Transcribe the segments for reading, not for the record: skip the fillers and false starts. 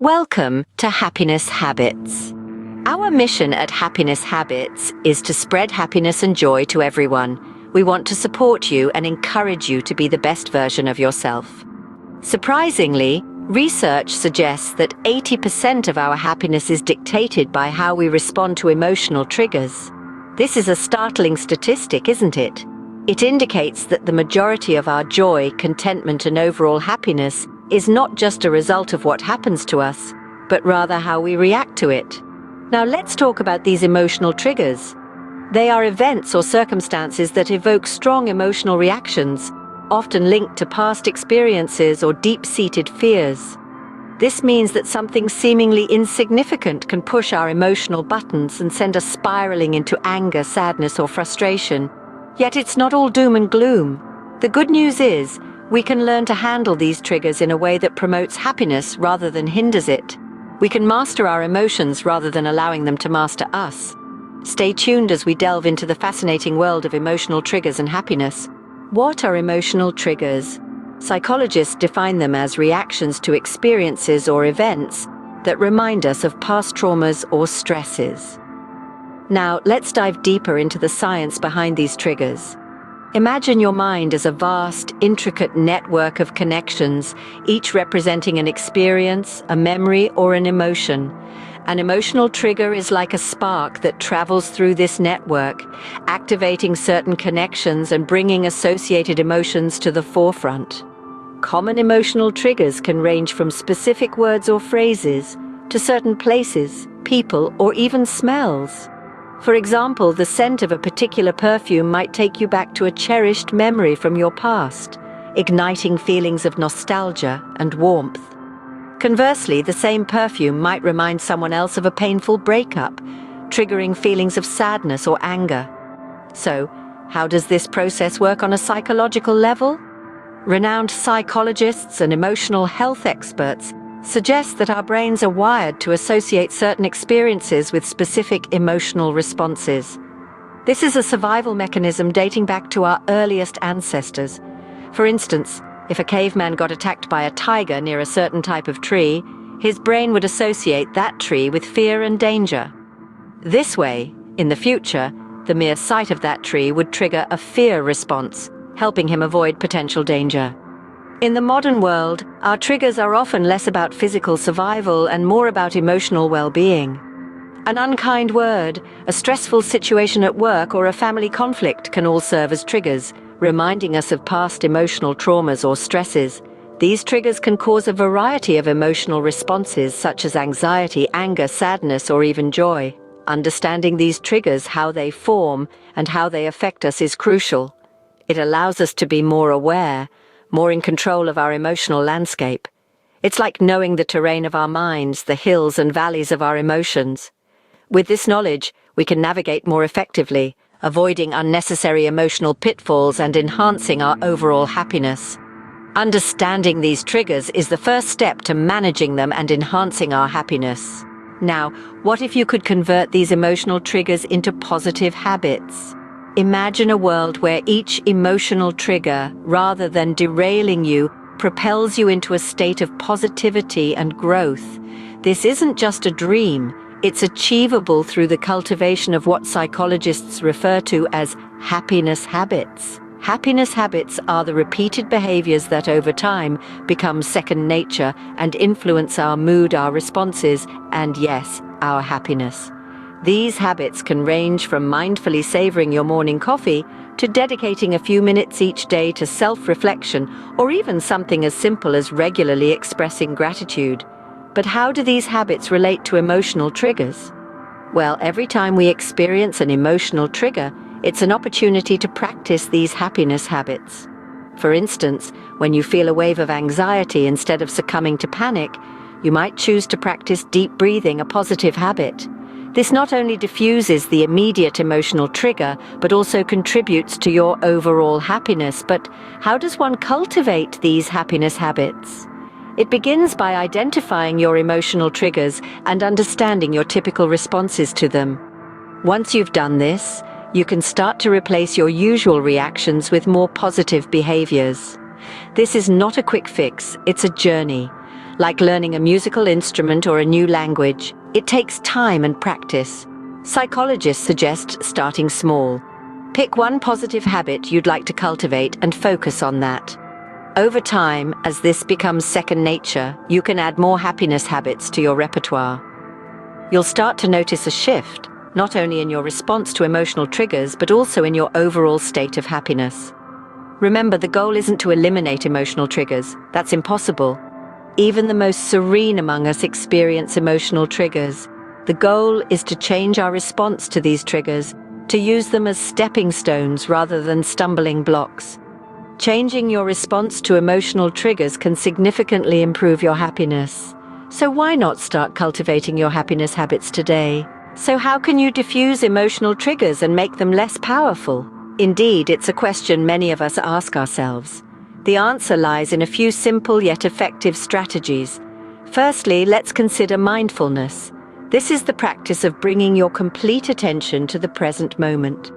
Welcome to Happiness Habits. Our mission at Happiness Habits is to spread happiness and joy to everyone. We want to support you and encourage you to be the best version of yourself. Surprisingly, research suggests that 80% of our happiness is dictated by how we respond to emotional triggers. This is a startling statistic, isn't it? It indicates that the majority of our joy, contentment, and overall happiness is not just a result of what happens to us, but rather how we react to it. Now let's talk about these emotional triggers. They are events or circumstances that evoke strong emotional reactions, often linked to past experiences or deep-seated fears. This means that something seemingly insignificant can push our emotional buttons and send us spiraling into anger, sadness, or frustration. Yet it's not all doom and gloom. The good news is, we can learn to handle these triggers in a way that promotes happiness rather than hinders it. We can master our emotions rather than allowing them to master us. Stay tuned as we delve into the fascinating world of emotional triggers and happiness. What are emotional triggers? Psychologists define them as reactions to experiences or events that remind us of past traumas or stresses. Now, let's dive deeper into the science behind these triggers. Imagine your mind as a vast, intricate network of connections, each representing an experience, a memory, or an emotion. An emotional trigger is like a spark that travels through this network, activating certain connections and bringing associated emotions to the forefront. Common emotional triggers can range from specific words or phrases to certain places, people, or even smells. For example, the scent of a particular perfume might take you back to a cherished memory from your past, igniting feelings of nostalgia and warmth. Conversely, the same perfume might remind someone else of a painful breakup, triggering feelings of sadness or anger. So, how does this process work on a psychological level? Renowned psychologists and emotional health experts suggest that our brains are wired to associate certain experiences with specific emotional responses. This is a survival mechanism dating back to our earliest ancestors. For instance, if a caveman got attacked by a tiger near a certain type of tree, his brain would associate that tree with fear and danger. This way, in the future, the mere sight of that tree would trigger a fear response, helping him avoid potential danger. In the modern world, our triggers are often less about physical survival and more about emotional well-being. An unkind word, a stressful situation at work, or a family conflict can all serve as triggers, reminding us of past emotional traumas or stresses. These triggers can cause a variety of emotional responses such as anxiety, anger, sadness, or even joy. Understanding these triggers, how they form, and how they affect us is crucial. It allows us to be more aware, more in control of our emotional landscape. It's like knowing the terrain of our minds, the hills and valleys of our emotions. With this knowledge, we can navigate more effectively, avoiding unnecessary emotional pitfalls and enhancing our overall happiness. Understanding these triggers is the first step to managing them and enhancing our happiness. Now, what if you could convert these emotional triggers into positive habits? Imagine a world where each emotional trigger, rather than derailing you, propels you into a state of positivity and growth. This isn't just a dream, it's achievable through the cultivation of what psychologists refer to as happiness habits. Happiness habits are the repeated behaviors that over time become second nature and influence our mood, our responses, and yes, our happiness. These habits can range from mindfully savoring your morning coffee to dedicating a few minutes each day to self-reflection, or even something as simple as regularly expressing gratitude. But how do these habits relate to emotional triggers? Well, every time we experience an emotional trigger, it's an opportunity to practice these happiness habits. For instance, when you feel a wave of anxiety, instead of succumbing to panic, you might choose to practice deep breathing, a positive habit. This not only diffuses the immediate emotional trigger, but also contributes to your overall happiness. But how does one cultivate these happiness habits? It begins by identifying your emotional triggers and understanding your typical responses to them. Once you've done this, you can start to replace your usual reactions with more positive behaviors. This is not a quick fix, it's a journey. Like learning a musical instrument or a new language, it takes time and practice. Psychologists suggest starting small. Pick one positive habit you'd like to cultivate and focus on that. Over time, as this becomes second nature, you can add more happiness habits to your repertoire. You'll start to notice a shift, not only in your response to emotional triggers, but also in your overall state of happiness. Remember, the goal isn't to eliminate emotional triggers. That's impossible. Even the most serene among us experience emotional triggers. The goal is to change our response to these triggers, to use them as stepping stones rather than stumbling blocks. Changing your response to emotional triggers can significantly improve your happiness. So why not start cultivating your happiness habits today? So how can you diffuse emotional triggers and make them less powerful? Indeed, it's a question many of us ask ourselves. The answer lies in a few simple yet effective strategies. Firstly, let's consider mindfulness. This is the practice of bringing your complete attention to the present moment.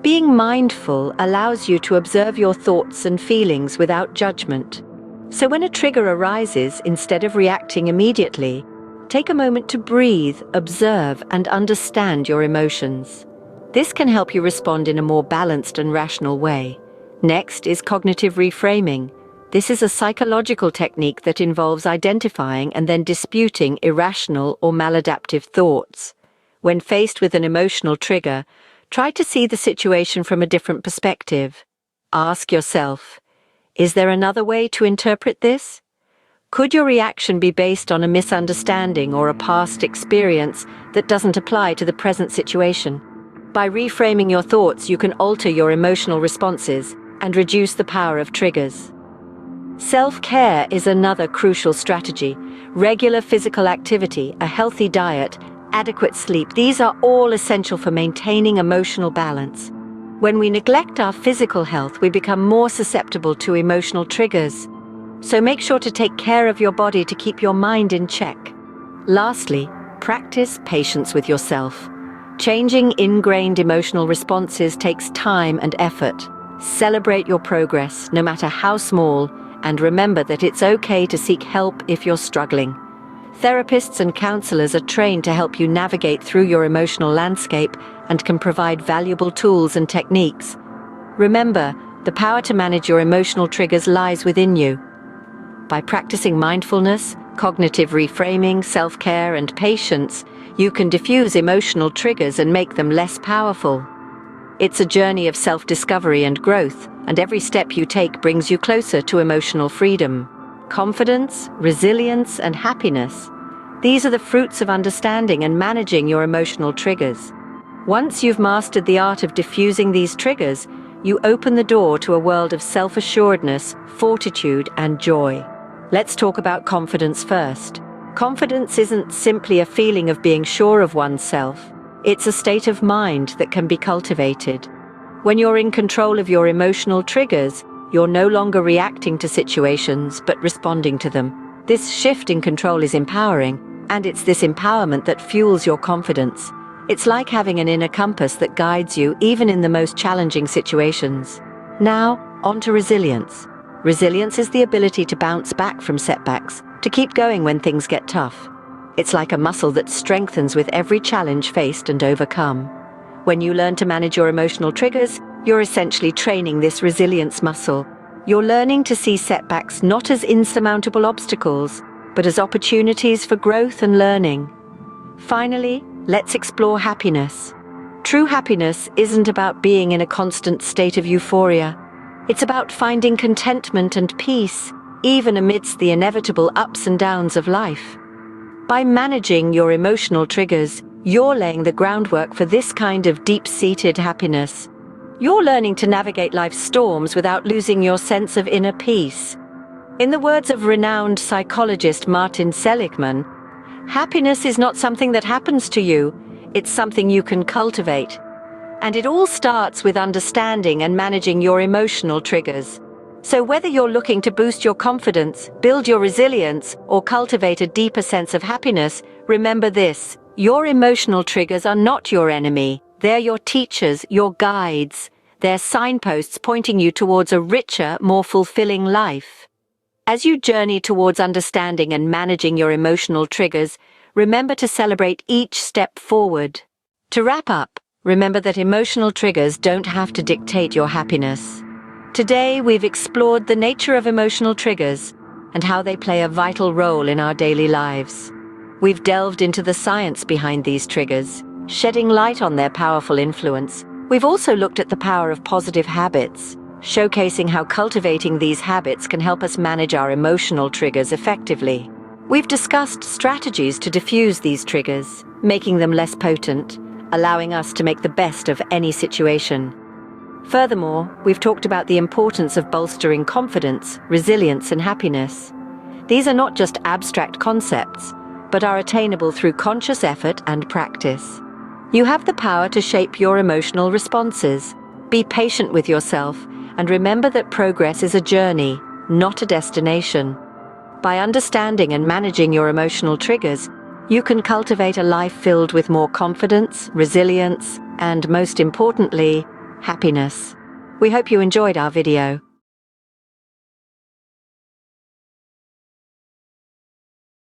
Being mindful allows you to observe your thoughts and feelings without judgment. So when a trigger arises, instead of reacting immediately, take a moment to breathe, observe, and understand your emotions. This can help you respond in a more balanced and rational way. Next is cognitive reframing. This is a psychological technique that involves identifying and then disputing irrational or maladaptive thoughts. When faced with an emotional trigger, try to see the situation from a different perspective. Ask yourself, is there another way to interpret this? Could your reaction be based on a misunderstanding or a past experience that doesn't apply to the present situation? By reframing your thoughts, you can alter your emotional responses and reduce the power of triggers. Self-care is another crucial strategy. Regular physical activity, a healthy diet, adequate sleep, these are all essential for maintaining emotional balance. When we neglect our physical health, we become more susceptible to emotional triggers. So make sure to take care of your body to keep your mind in check. Lastly, practice patience with yourself. Changing ingrained emotional responses takes time and effort. Celebrate your progress, no matter how small, and remember that it's okay to seek help if you're struggling. Therapists and counselors are trained to help you navigate through your emotional landscape and can provide valuable tools and techniques. Remember, the power to manage your emotional triggers lies within you. By practicing mindfulness, cognitive reframing, self-care, and patience, you can diffuse emotional triggers and make them less powerful. It's a journey of self-discovery and growth, and every step you take brings you closer to emotional freedom. Confidence, resilience, and happiness. These are the fruits of understanding and managing your emotional triggers. Once you've mastered the art of diffusing these triggers, you open the door to a world of self-assuredness, fortitude, and joy. Let's talk about confidence first. Confidence isn't simply a feeling of being sure of oneself. It's a state of mind that can be cultivated. When you're in control of your emotional triggers, you're no longer reacting to situations, but responding to them. This shift in control is empowering, and it's this empowerment that fuels your confidence. It's like having an inner compass that guides you even in the most challenging situations. Now, on to resilience. Resilience is the ability to bounce back from setbacks, to keep going when things get tough. It's like a muscle that strengthens with every challenge faced and overcome. When you learn to manage your emotional triggers, you're essentially training this resilience muscle. You're learning to see setbacks not as insurmountable obstacles, but as opportunities for growth and learning. Finally, let's explore happiness. True happiness isn't about being in a constant state of euphoria. It's about finding contentment and peace, even amidst the inevitable ups and downs of life. By managing your emotional triggers, you're laying the groundwork for this kind of deep-seated happiness. You're learning to navigate life's storms without losing your sense of inner peace. In the words of renowned psychologist Martin Seligman, happiness is not something that happens to you, it's something you can cultivate. And it all starts with understanding and managing your emotional triggers. So whether you're looking to boost your confidence, build your resilience, or cultivate a deeper sense of happiness, remember this: your emotional triggers are not your enemy. They're your teachers, your guides. They're signposts pointing you towards a richer, more fulfilling life. As you journey towards understanding and managing your emotional triggers, remember to celebrate each step forward. To wrap up, remember that emotional triggers don't have to dictate your happiness. Today, we've explored the nature of emotional triggers and how they play a vital role in our daily lives. We've delved into the science behind these triggers, shedding light on their powerful influence. We've also looked at the power of positive habits, showcasing how cultivating these habits can help us manage our emotional triggers effectively. We've discussed strategies to diffuse these triggers, making them less potent, allowing us to make the best of any situation. Furthermore, we've talked about the importance of bolstering confidence, resilience, and happiness. These are not just abstract concepts, but are attainable through conscious effort and practice. You have the power to shape your emotional responses. Be patient with yourself, and remember that progress is a journey, not a destination. By understanding and managing your emotional triggers, you can cultivate a life filled with more confidence, resilience, and most importantly, happiness. We hope you enjoyed our video.